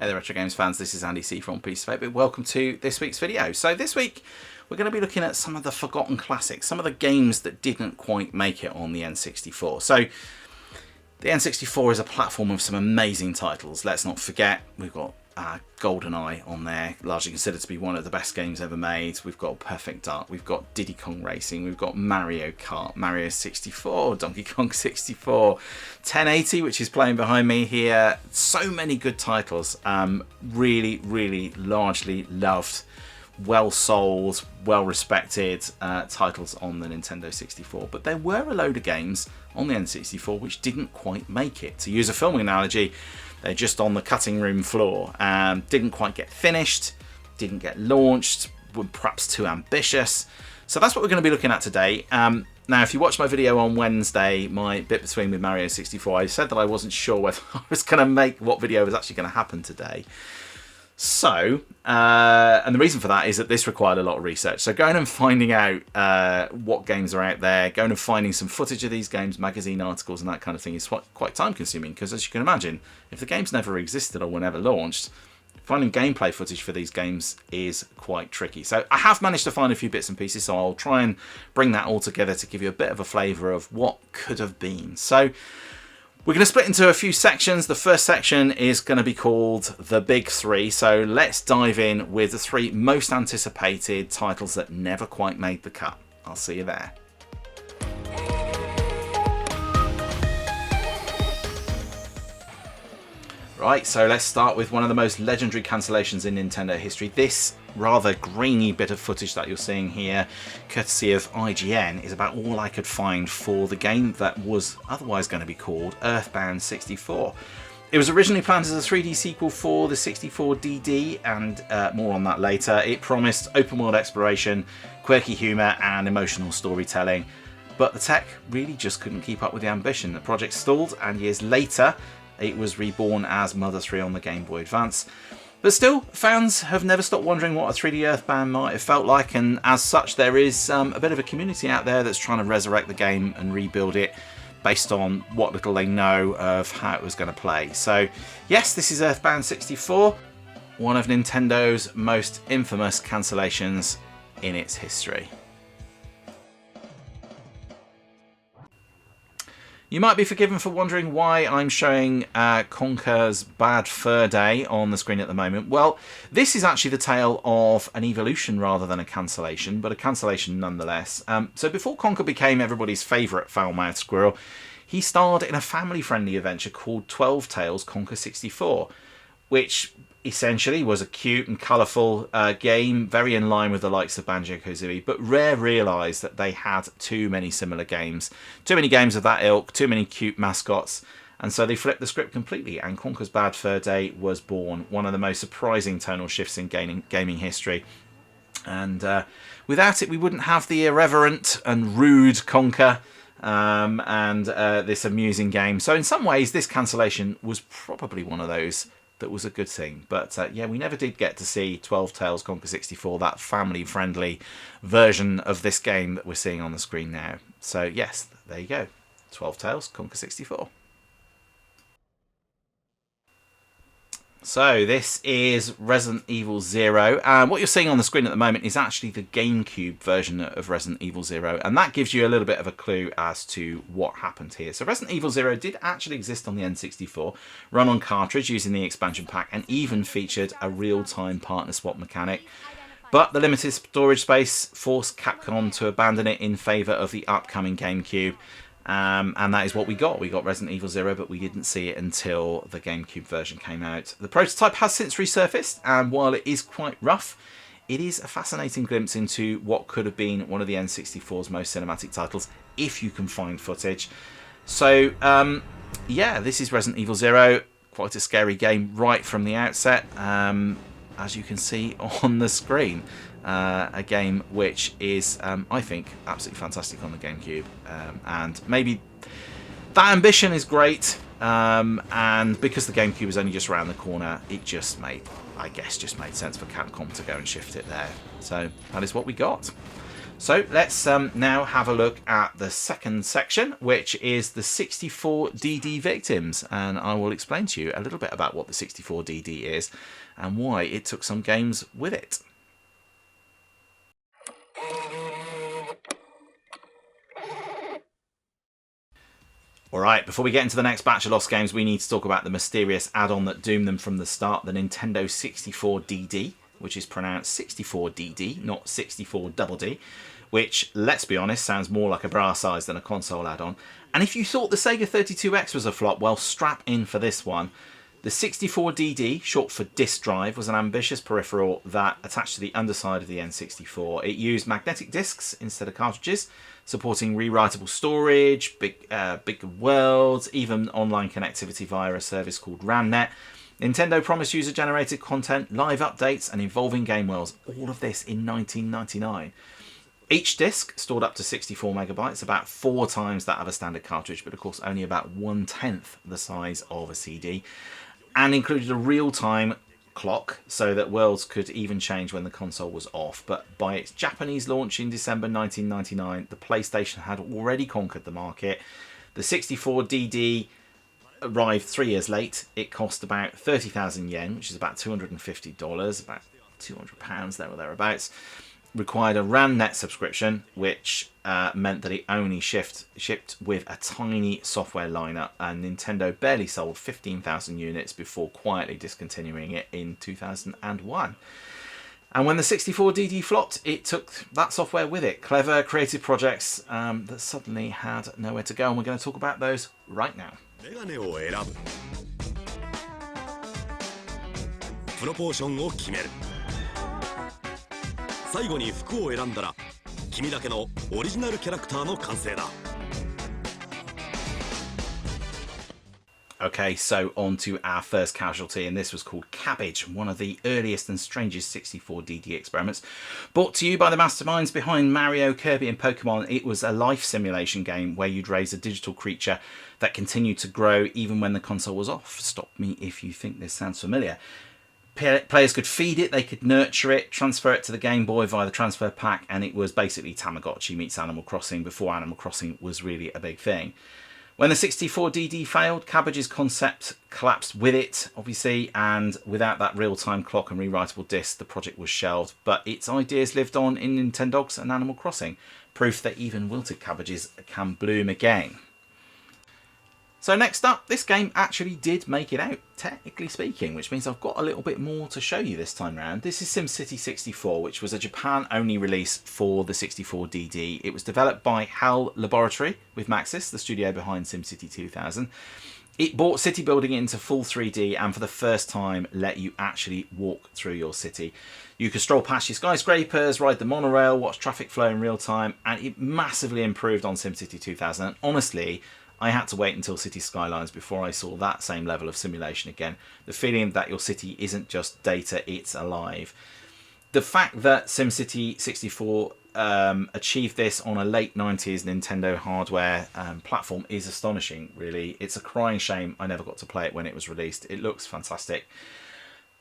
Hey there Retro Games fans, this is Andy C from Piece of 8-Bit. Welcome to this week's video. So this week we're going to be looking at some of the forgotten classics, some of the games that didn't quite make it on the N64. So the N64 is a platform with some amazing titles. Let's not forget, we've got GoldenEye on there, largely considered to be one of the best games ever made. We've got Perfect Dark, we've got Diddy Kong Racing, we've got Mario Kart, Mario 64, Donkey Kong 64, 1080, which is playing behind me here. So many good titles. Really, really largely loved, well sold, well respected titles on the Nintendo 64. But there were a load of games on the N64 which didn't quite make it. To use a filming analogy, they're just on the cutting room floor. Didn't quite get finished, didn't get launched, were perhaps too ambitious. So that's what we're going to be looking at today. Now, if you watched my video on Wednesday, my bit between with Mario 64, I said that I wasn't sure whether I was going to make what video was actually going to happen today. So, and the reason for that is that this required a lot of research. So going and finding out what games are out there, going and finding some footage of these games, magazine articles and that kind of thing is quite time consuming, because as you can imagine, if the games never existed or were never launched, finding gameplay footage for these games is quite tricky. So I have managed to find a few bits and pieces, so I'll try and bring that all together to give you a bit of a flavour of what could have been. So we're going to split into a few sections. The first section is going to be called The Big Three. So let's dive in with the three most anticipated titles that never quite made the cut. I'll see you there. Right, so let's start with one of the most legendary cancellations in Nintendo history. This rather grainy bit of footage that you're seeing here, courtesy of IGN, is about all I could find for the game that was otherwise going to be called EarthBound 64. It was originally planned as a 3D sequel for the 64DD, and more on that later. It promised open world exploration, quirky humour and emotional storytelling, but the tech really just couldn't keep up with the ambition. The project stalled, and years later it was reborn as Mother 3 on the Game Boy Advance. But still, fans have never stopped wondering what a 3D Earthbound might have felt like, and as such there is a bit of a community out there that's trying to resurrect the game and rebuild it based on what little they know of how it was going to play. So yes, this is EarthBound 64, one of Nintendo's most infamous cancellations in its history. You might be forgiven for wondering why I'm showing Conker's Bad Fur Day on the screen at the moment. Well, this is actually the tale of an evolution rather than a cancellation, but a cancellation nonetheless. So before Conker became everybody's favourite foul-mouthed squirrel, he starred in a family-friendly adventure called 12 Tales Conker 64, which essentially was a cute and colourful game, very in line with the likes of Banjo-Kazooie, but Rare realised that they had too many similar games. Too many games of that ilk, too many cute mascots, and so they flipped the script completely, and Conker's Bad Fur Day was born, one of the most surprising tonal shifts in gaming history. And without it, we wouldn't have the irreverent and rude Conker and this amusing game. So in some ways, this cancellation was probably one of those that was a good thing. But yeah, we never did get to see 12 Tales Conker 64, that family-friendly version of this game that we're seeing on the screen now. So yes, there you go. 12 Tales Conker 64. So this is Resident Evil 0. What you're seeing on the screen at the moment is actually the GameCube version of Resident Evil 0, and that gives you a little bit of a clue as to what happened here. So Resident Evil 0 did actually exist on the N64, run on cartridge using the expansion pack, and even featured a real-time partner swap mechanic. But the limited storage space forced Capcom to abandon it in favour of the upcoming GameCube. And that is what we got. We got Resident Evil 0, but we didn't see it until the GameCube version came out. The prototype has since resurfaced, and while it is quite rough, it is a fascinating glimpse into what could have been one of the N64's most cinematic titles, if you can find footage. So, yeah, this is Resident Evil 0. Quite a scary game right from the outset, as you can see on the screen. A game which is, I think, absolutely fantastic on the GameCube. And maybe that ambition is great, and because the GameCube is only just around the corner, it just made sense for Capcom to go and shift it there. So that is what we got. So let's now have a look at the second section, which is the 64DD victims. And I will explain to you a little bit about what the 64DD is and why it took some games with it. Alright, before we get into the next batch of lost games, we need to talk about the mysterious add-on that doomed them from the start, the Nintendo 64DD, which is pronounced 64DD, not 64DD, which, let's be honest, sounds more like a bra size than a console add-on. And if you thought the Sega 32X was a flop, well, strap in for this one. The 64DD, short for disk drive, was an ambitious peripheral that attached to the underside of the N64. It used magnetic discs instead of cartridges, supporting rewritable storage, big worlds, even online connectivity via a service called RAMNet. Nintendo promised user-generated content, live updates, and evolving game worlds. All of this in 1999. Each disc stored up to 64 megabytes, about 4 times that of a standard cartridge, but of course only about 1/10 the size of a CD, and included a real-time clock so that worlds could even change when the console was off. But by its Japanese launch in December 1999, the PlayStation had already conquered the market. The 64DD arrived 3 years late. It cost about 30,000 yen, which is about $250, about £200 there or thereabouts. Required a RAMNet subscription, which meant that it only shipped with a tiny software lineup, and Nintendo barely sold 15,000 units before quietly discontinuing it in 2001. And when the 64DD flopped, it took that software with it. Clever, creative projects that suddenly had nowhere to go, and we're going to talk about those right now. 最後に服を選んだら君だけのオリジナルキャラクターの完成だ Okay, so on to our first casualty, and this was called Cabbage, one of the earliest and strangest 64DD experiments. Brought to you by the masterminds behind Mario, Kirby and Pokemon, it was a life simulation game where you'd raise a digital creature that continued to grow even when the console was off. Stop me if you think this sounds familiar. Players could feed it, they could nurture it, transfer it to the Game Boy via the transfer pack, and it was basically Tamagotchi meets Animal Crossing before Animal Crossing was really a big thing. When the 64DD failed, Cabbage's concept collapsed with it, obviously, and without that real-time clock and rewritable disc, the project was shelved, but its ideas lived on in Nintendogs and Animal Crossing, proof that even wilted cabbages can bloom again. So next up, this game actually did make it out, technically speaking, which means I've got a little bit more to show you this time round. This is SimCity 64, which was a Japan-only release for the 64DD. It was developed by HAL Laboratory with Maxis, the studio behind SimCity 2000. It brought city building into full 3D and for the first time let you actually walk through your city. You could stroll past your skyscrapers, ride the monorail, watch traffic flow in real time, and it massively improved on SimCity 2000. And honestly, I had to wait until City Skylines before I saw that same level of simulation again. The feeling that your city isn't just data, it's alive. The fact that SimCity 64 achieved this on a late 90s Nintendo hardware platform is astonishing, really. It's a crying shame I never got to play it when it was released. It looks fantastic.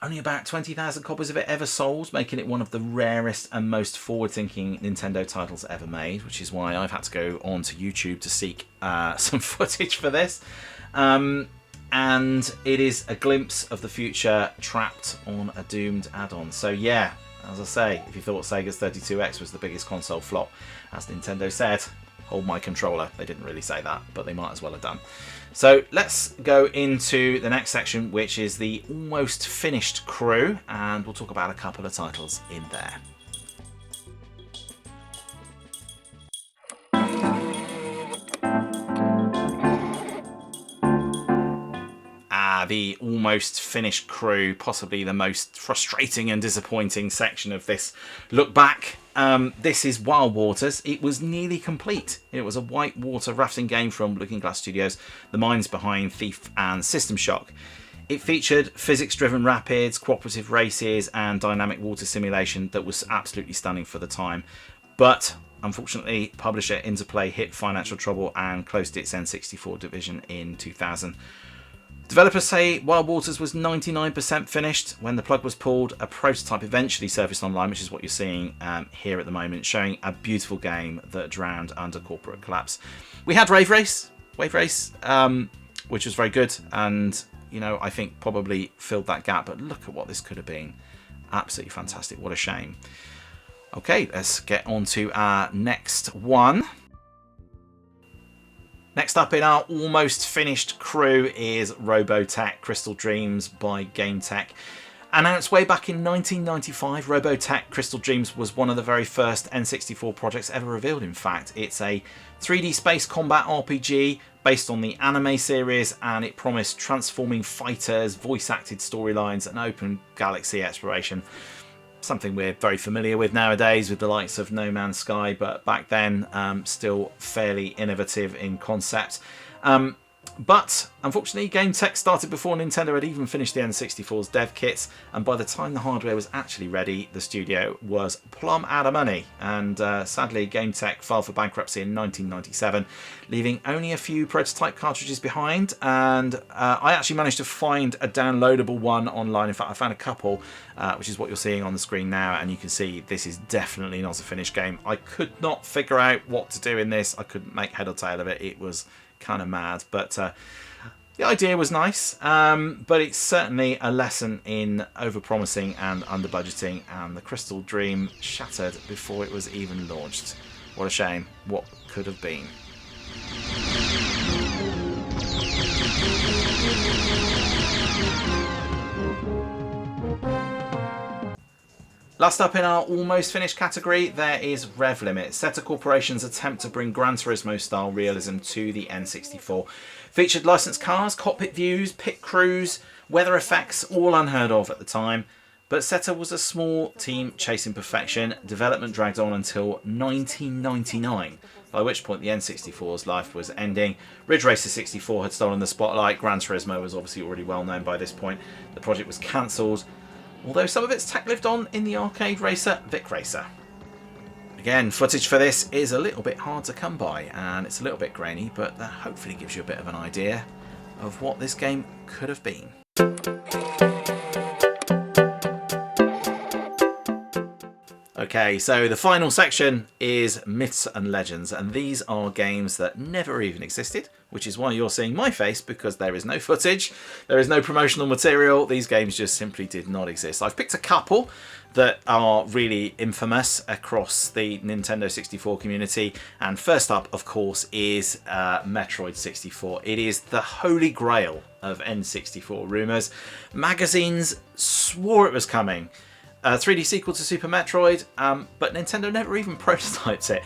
Only about 20,000 copies of it ever sold, making it one of the rarest and most forward-thinking Nintendo titles ever made, which is why I've had to go onto YouTube to seek some footage for this. And it is a glimpse of the future trapped on a doomed add-on. So yeah, as I say, if you thought Sega's 32X was the biggest console flop, as Nintendo said, hold my controller. They didn't really say that, but they might as well have done. So let's go into the next section, which is the almost finished crew, and we'll talk about a couple of titles in there. The almost finished crew, possibly the most frustrating and disappointing section of this look back. This is Wildwaters. It was nearly complete. It was a whitewater rafting game from Looking Glass Studios, the minds behind Thief and System Shock. It featured physics-driven rapids, cooperative races, and dynamic water simulation that was absolutely stunning for the time. But unfortunately, publisher Interplay hit financial trouble and closed its N64 division in 2000. Developers say Wildwaters was 99% finished when the plug was pulled. A prototype eventually surfaced online, which is what you're seeing here at the moment, showing a beautiful game that drowned under corporate collapse. We had Wave Race, which was very good, and I think probably filled that gap. But look at what this could have been. Absolutely fantastic. What a shame. Okay, let's get on to our next one. Next up in our almost finished crew is Robotech Crystal Dreams by GameTech. Announced way back in 1995, Robotech Crystal Dreams was one of the very first N64 projects ever revealed, in fact. It's a 3D space combat RPG based on the anime series, and it promised transforming fighters, voice-acted storylines, and open galaxy exploration. Something we're very familiar with nowadays with the likes of No Man's Sky, but back then still fairly innovative in concept. But unfortunately, GameTech started before Nintendo had even finished the N64's dev kits, and by the time the hardware was actually ready, the studio was plumb out of money. And sadly, GameTech filed for bankruptcy in 1997, leaving only a few prototype cartridges behind. And I actually managed to find a downloadable one online. In fact, I found a couple, which is what you're seeing on the screen now, and you can see this is definitely not a finished game. I could not figure out what to do in this. I couldn't make head or tail of it. It was kind of mad, but the idea was nice, but it's certainly a lesson in over-promising and under-budgeting, and the Crystal Dream shattered before it was even launched. What a shame. What could have been. Last up in our almost finished category, there is Rev Limit, Seta Corporation's attempt to bring Gran Turismo style realism to the N64. Featured licensed cars, cockpit views, pit crews, weather effects, all unheard of at the time. But Seta was a small team chasing perfection. Development dragged on until 1999, by which point the N64's life was ending. Ridge Racer 64 had stolen the spotlight. Gran Turismo was obviously already well known by this point. The project was cancelled, although some of its tech lived on in the arcade racer Vic Racer. Again, footage for this is a little bit hard to come by, and it's a little bit grainy, but that hopefully gives you a bit of an idea of what this game could have been. Okay, so the final section is Myths and Legends, and these are games that never even existed, which is why you're seeing my face, because there is no footage, there is no promotional material. These games just simply did not exist. I've picked a couple that are really infamous across the Nintendo 64 community, and first up, of course, is Metroid 64. It is the holy grail of N64 rumours. Magazines swore it was coming. 3D sequel to Super Metroid, but Nintendo never even prototyped it.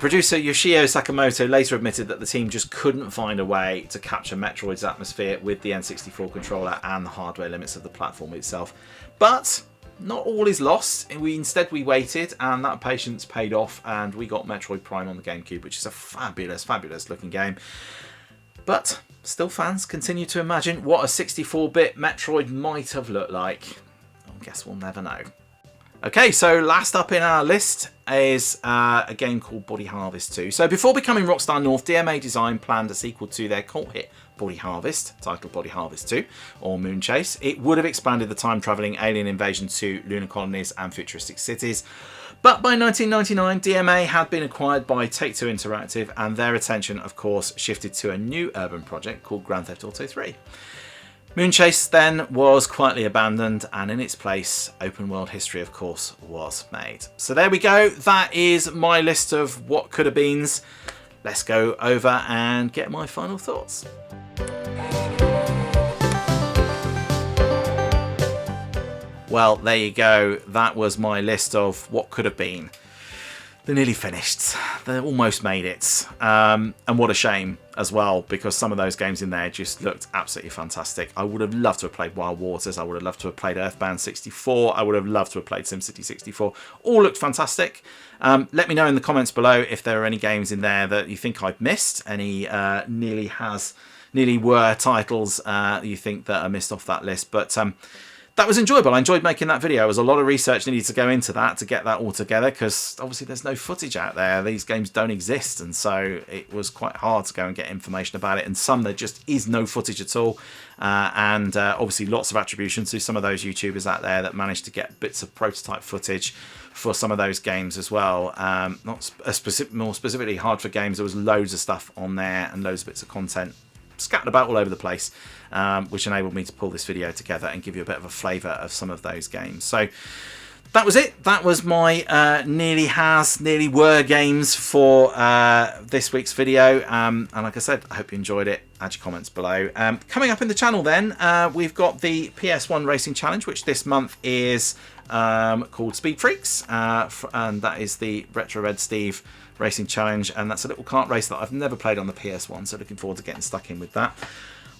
Producer Yoshio Sakamoto later admitted that the team just couldn't find a way to capture Metroid's atmosphere with the N64 controller and the hardware limits of the platform itself. But not all is lost. Instead we waited, and that patience paid off, and we got Metroid Prime on the GameCube, which is a fabulous, fabulous looking game. But still, fans continue to imagine what a 64-bit Metroid might have looked like. I guess we'll never know. Okay, so last up in our list is a game called Body Harvest 2. So before becoming Rockstar North, DMA Design planned a sequel to their cult hit Body Harvest, titled Body Harvest 2, or Moon Chase. It would have expanded the time-travelling alien invasion to lunar colonies and futuristic cities. But by 1999, DMA had been acquired by Take-Two Interactive, and their attention, of course, shifted to a new urban project called Grand Theft Auto 3. Moonchase then was quietly abandoned, and in its place, open world history, of course, was made. So there we go. That is my list of what could have beens. Let's go over and get my final thoughts. Well, there you go. That was my list of what could have been. They're nearly finished. They almost made it. And what a shame as well, because some of those games in there just looked absolutely fantastic. I would have loved to have played Wildwaters. I would have loved to have played EarthBound 64. I would have loved to have played SimCity 64. All looked fantastic. Let me know in the comments below if there are any games in there that you think I've missed. Any nearly were titles you think that are missed off that list. But that was enjoyable. I enjoyed making that video. There was a lot of research needed to go into that to get that all together, because obviously there's no footage out there. These games don't exist, and so it was quite hard to go and get information about it. And some there just is no footage at all, and obviously lots of attribution to some of those YouTubers out there that managed to get bits of prototype footage for some of those games as well. Not more specifically hard for games. There was loads of stuff on there and loads of bits of content scattered about all over the place, which enabled me to pull this video together and give you a bit of a flavour of some of those games. So that was it. That was my nearly were games for this week's video. And like I said, I hope you enjoyed it. Add your comments below. Coming up in the channel then, we've got the PS1 Racing Challenge, which this month is called Speed Freaks, and that is the Retro Red Steve Racing Challenge, and that's a little kart race that I've never played on the PS1, so looking forward to getting stuck in with that.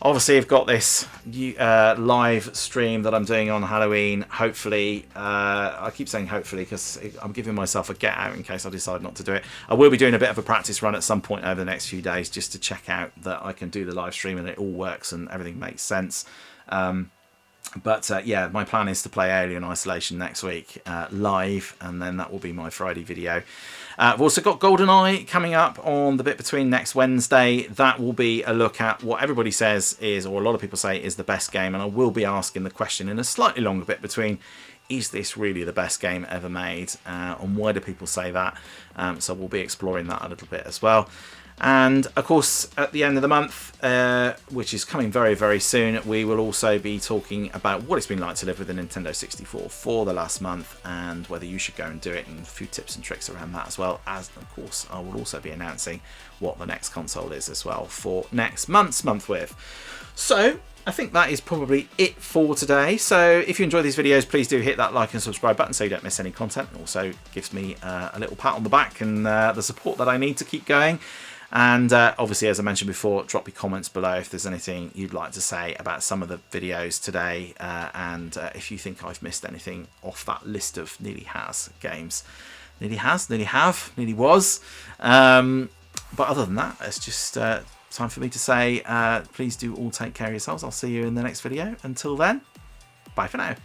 Obviously, I've got this live stream that I'm doing on Halloween. Hopefully, I keep saying hopefully because I'm giving myself a get out in case I decide not to do it. I will be doing a bit of a practice run at some point over the next few days just to check out that I can do the live stream and it all works and everything makes sense. But yeah, my plan is to play Alien Isolation next week live, and then that will be my Friday video. I've also got GoldenEye coming up on the bit between next Wednesday. That will be a look at what everybody says is, or a lot of people say is, the best game, and I will be asking the question in a slightly longer bit between, is this really the best game ever made, and why do people say that? So we'll be exploring that a little bit as well. And of course, at the end of the month, which is coming very, very soon, we will also be talking about what it's been like to live with a Nintendo 64 for the last month, and whether you should go and do it, and a few tips and tricks around that, as well as, of course, I will also be announcing what the next console is as well for next month's month with. So I think that is probably it for today. So if you enjoy these videos, please do hit that like and subscribe button so you don't miss any content. It also gives me a little pat on the back and the support that I need to keep going. And obviously, as I mentioned before, drop your comments below if there's anything you'd like to say about some of the videos today, and if you think I've missed anything off that list of nearly has games. Nearly has, nearly have, nearly was. But other than that, it's just time for me to say please do all take care of yourselves. I'll see you in the next video. Until then, bye for now.